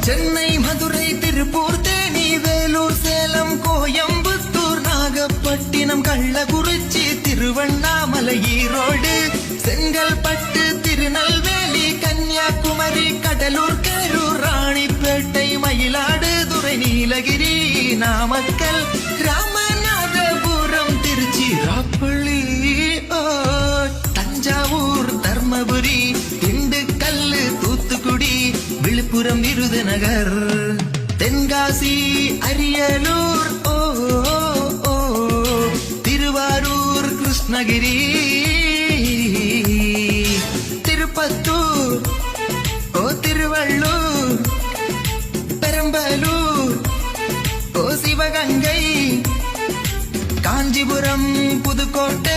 Chennai, Madurai, Tiruppur, Theni, Vellore, Salem, Coimbatore, Nagapattinam, Kallakurichi, Tiruvannamalai, Erode, Chengalpattu, Tirunelveli, Kanyakumari, Cuddalore, Karur, Ranipet, Mayiladuthurai, Nilgiri, Namakkal, Ramanathapuram, Tiruchirappalli, Thanjavur, Dharmapuri, Dindigul, Thoothukudi, Villupuram, Virudhunagar, Tenkasi, Ariyalur, Thiruvarur, Krishnagiri, Tirupattur, Tiruvallur, Perambalur, Sivaganga, Kanchipuram, Pudukkottai,